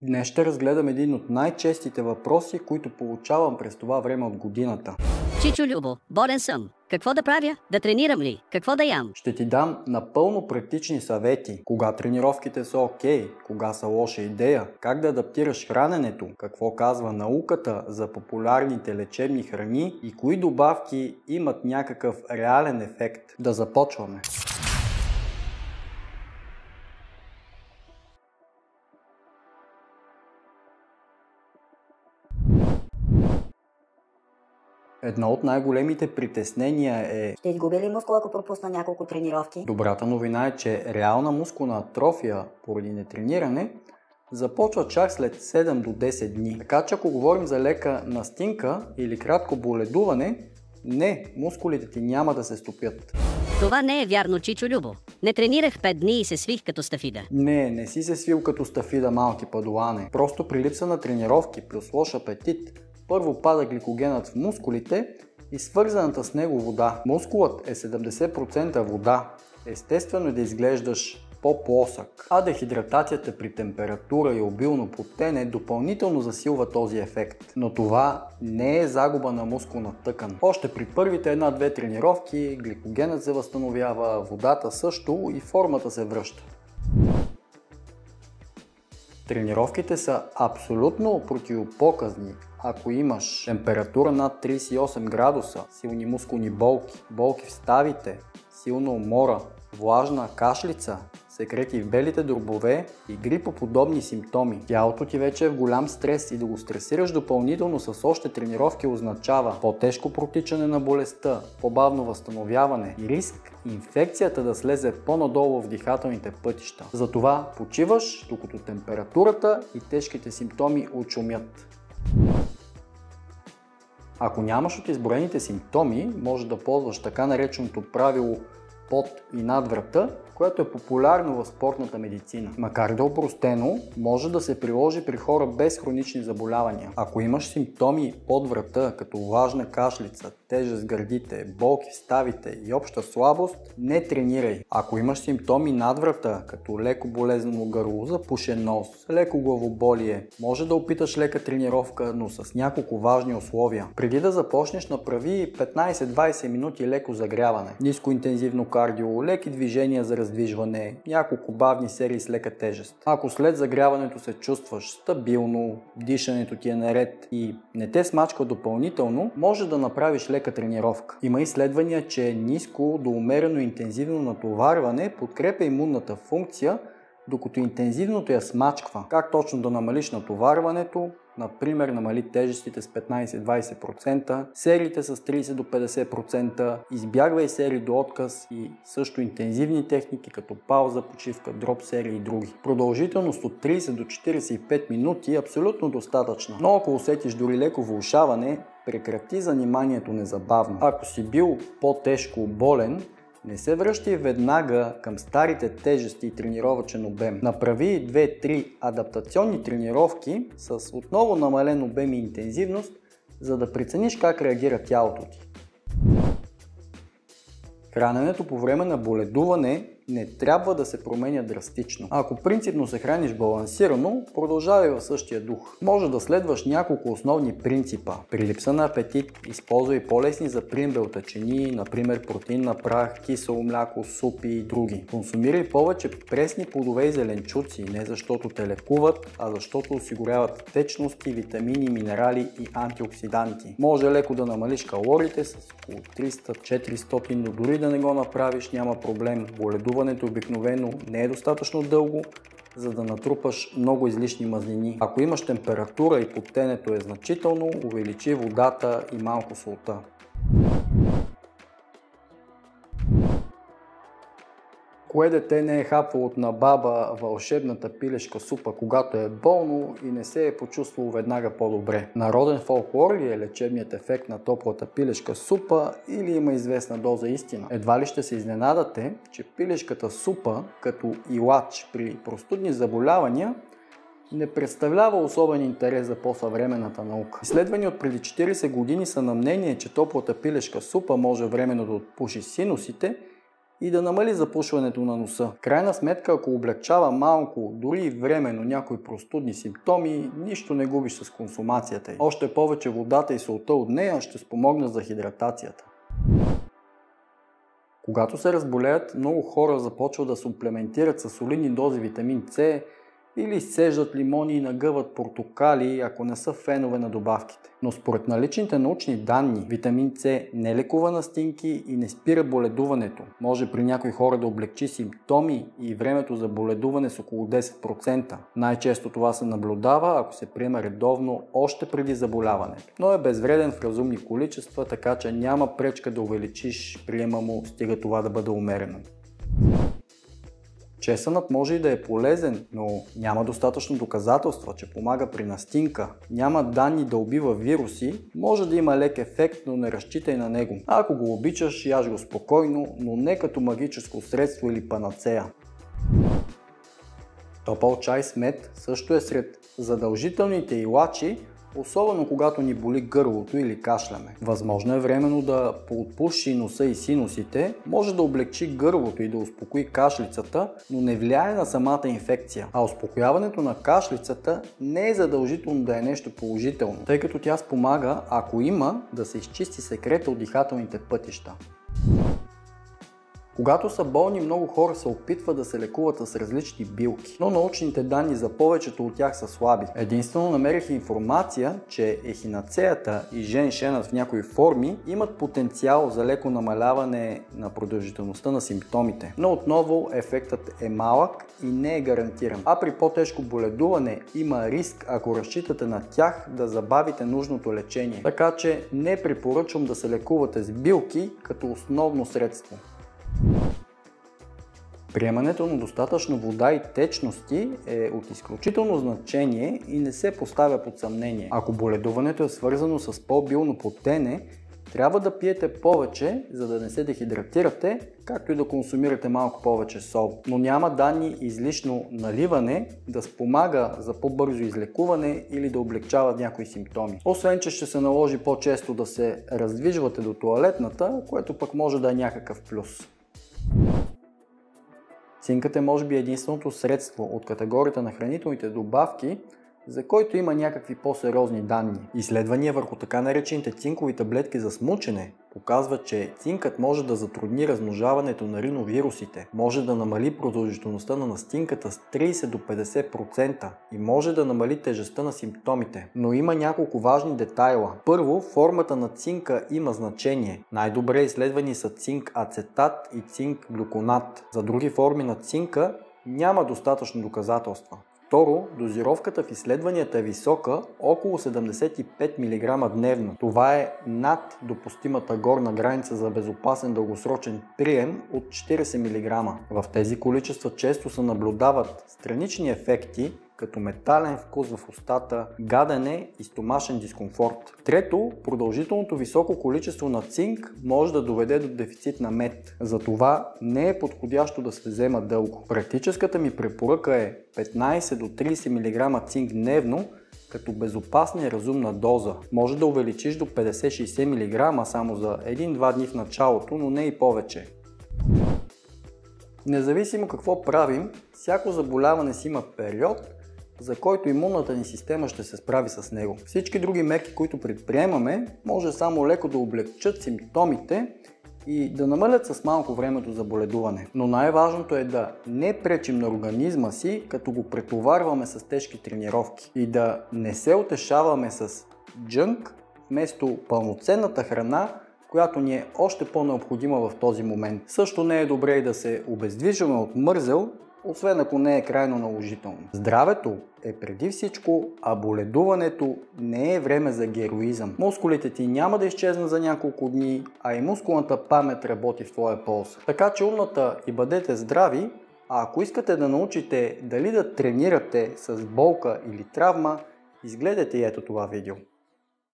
Днес ще разгледам един от най-честите въпроси, които получавам през това време от годината. Чичо Любо, болен съм. Какво да правя? Да тренирам ли? Какво да ям? Ще ти дам напълно практични съвети. Кога тренировките са окей, кога са лоша идея, как да адаптираш храненето, какво казва науката за популярните лечебни храни и кои добавки имат някакъв реален ефект. Да започваме. Едно от най-големите притеснения е... Ще изгубя ли мускул, ако пропусна няколко тренировки? Добрата новина е, че реална мускулна атрофия поради нетрениране започва чак след 7 до 10 дни. Така че ако говорим за лека настинка или кратко боледуване, не, мускулите ти няма да се стопят. Това не е вярно, Чичо Любо. Не тренирах 5 дни и се свих като стафида. Не си се свил като стафида, малки падуане. Просто при липса на тренировки плюс лош апетит, първо пада гликогенът в мускулите и свързаната с него вода. Мускулът е 70% вода. Естествено е да изглеждаш по-плосък. А дехидратацията при температура и обилно потене допълнително засилва този ефект. Но това не е загуба на мускулна тъкан. Още при първите 1-2 тренировки гликогенът се възстановява, водата също и формата се връща. Тренировките са абсолютно противопоказни. Ако имаш температура над 38 градуса, силни мускулни болки, болки в ставите, силна умора, влажна кашлица, секрети в белите дробове и грипоподобни симптоми. Тялото ти вече е в голям стрес и да го стресираш допълнително с още тренировки означава по-тежко протичане на болестта, по-бавно възстановяване и риск инфекцията да слезе по-надолу в дихателните пътища. Затова почиваш, докато температурата и тежките симптоми отшумят. Ако нямаш от изброените симптоми, може да ползваш така нареченото правило под и над врата, което е популярно в спортната медицина. Макар да е опростено, може да се приложи при хора без хронични заболявания. Ако имаш симптоми под врата, като влажна кашлица, тежест в гърдите, болки в ставите и обща слабост, не тренирай. Ако имаш симптоми над врата, като леко болезнено гърло, запушен нос, леко главоболие, може да опиташ лека тренировка, но с няколко важни условия. Преди да започнеш, направи 15-20 минути леко загряване, нискоинтензивно кардио, леки движения за раздвижване, няколко бавни серии с лека тежест. Ако след загряването се чувстваш стабилно, дишането ти е наред и не те смачка допълнително, може да направиш лека тренировка. Има изследвания, че ниско до умерено интензивно натоварване подкрепя имунната функция, докато интензивното я смачква. Как точно да намалиш натоварването? Например, намали тежестите с 15-20%, сериите с 30 до 50%, избягвай серии до отказ и също интензивни техники като пауза, почивка, дроп серии и други. Продължителност от 30 до 45 минути е абсолютно достатъчна. Но ако усетиш дори леко влошаване, прекрати заниманието незабавно. Ако си бил по-тежко болен, не се връщай веднага към старите тежести и тренировъчен обем. Направи 2-3 адаптационни тренировки с отново намален обем и интензивност, за да прецениш как реагира тялото ти. Храненето по време на боледуване не трябва да се променя драстично. Ако принципно се храниш балансирано, продължавай в същия дух. Може да следваш няколко основни принципа. При липса на апетит, използвай по-лесни за прием белтъчини, например протеинна прах, кисело мляко, супи и други. Консумирай повече пресни плодове и зеленчуци, не защото те лекуват, а защото осигуряват течности, витамини, минерали и антиоксиданти. Може леко да намалиш калориите с около 300-400, но дори да не го направиш, няма проблем. Боледуването обикновено не е достатъчно дълго, за да натрупаш много излишни мазнини. Ако имаш температура и потенето е значително, увеличи водата и малко солта. Кое дете не е хапвало от на баба вълшебната пилешка супа, когато е болно и не се е почувствало веднага по-добре? Народен фолклор ли е лечебният ефект на топлата пилешка супа или има известна доза истина? Едва ли ще се изненадате, че пилешката супа като илач при простудни заболявания не представлява особен интерес за по-съвременната наука. Изследвания от преди 40 години са на мнение, че топлата пилешка супа може временно да отпуши синусите и да намали запушването на носа. В крайна сметка, ако облегчава малко, дори и временно някои простудни симптоми, нищо не губиш с консумацията й. Още повече водата и солта от нея ще спомогнат за хидратацията. Когато се разболеят, много хора започват да суплементират с солидни дози витамин С или изцеждат лимони и нагъват портокали, ако не са фенове на добавките. Но според наличните научни данни, витамин С не лекува настинки и не спира боледуването. Може при някои хора да облегчи симптоми и времето за боледуване с около 10%. Най-често това се наблюдава, ако се приема редовно още преди заболяването. Но е безвреден в разумни количества, така че няма пречка да увеличиш приема му, стига това да бъде умерено. Чесънът може и да е полезен, но няма достатъчно доказателства, че помага при настинка. Няма данни да убива вируси, може да има лек ефект, но не разчитай на него. А ако го обичаш, яж го спокойно, но не като магическо средство или панацея. Топъл чай с мед също е сред задължителните илачи, особено когато ни боли гърлото или кашляме. Възможно е временно да поотпуши носа и синусите, може да облегчи гърлото и да успокои кашлицата, но не влияе на самата инфекция. А успокояването на кашлицата не е задължително да е нещо положително, тъй като тя спомага, ако има, да се изчисти секрета от дихателните пътища. Когато са болни, много хора се опитват да се лекуват с различни билки, но научните данни за повечето от тях са слаби. Единствено намерих информация, че ехинацеята и женшенът в някои форми имат потенциал за леко намаляване на продължителността на симптомите. Но отново ефектът е малък и не е гарантиран. А при по-тежко боледуване има риск, ако разчитате на тях, да забавите нужното лечение. Така че не препоръчвам да се лекувате с билки като основно средство. Приемането на достатъчно вода и течности е от изключително значение и не се поставя под съмнение. Ако боледуването е свързано с по-обилно потене, трябва да пиете повече, за да не се дехидратирате, както и да консумирате малко повече сол. Но няма данни излишно наливане да спомага за по-бързо излекуване или да облегчава някои симптоми. Освен, че ще се наложи по-често да се раздвижвате до тоалетната, което пък може да е някакъв плюс. Цинкът е може би единственото средство от категорията на хранителните добавки, за който има някакви по-сериозни данни. Изследвания върху така наречените цинкови таблетки за смучене показват, че цинкът може да затрудни размножаването на риновирусите, може да намали продължителността на настинката с 30 до 50% и може да намали тежестта на симптомите. Но има няколко важни детайла. Първо, формата на цинка има значение. Най-добре изследвани са цинк ацетат и цинк глюконат. За други форми на цинка няма достатъчно доказателства. Второ, дозировката в изследванията е висока, около 75 мг дневно. Това е над допустимата горна граница за безопасен дългосрочен прием от 40 мг. В тези количества често се наблюдават странични ефекти, като метален вкус в устата, гадене и стомашен дискомфорт. Трето, продължителното високо количество на цинк може да доведе до дефицит на мед. Затова не е подходящо да се взема дълго. Практическата ми препоръка е 15 до 30 мг цинк дневно, като безопасна и разумна доза. Може да увеличиш до 50-60 мг само за 1-2 дни в началото, но не и повече. Независимо какво правим, всяко заболяване си има период, за който имунната ни система ще се справи с него. Всички други мерки, които предприемаме, може само леко да облегчат симптомите и да намалят с малко времето за боледуване. Но най-важното е да не пречим на организма си, като го претоварваме с тежки тренировки и да не се утешаваме с джънк вместо пълноценната храна, която ни е още по-необходима в този момент. Също не е добре и да се обездвижваме от мързел, освен ако не е крайно наложително. Здравето е преди всичко, а боледуването не е време за героизъм. Мускулите ти няма да изчезнат за няколко дни, а и мускулната памет работи в твоя полза. Така че умната и бъдете здрави, а ако искате да научите дали да тренирате с болка или травма, изгледайте и ето това видео.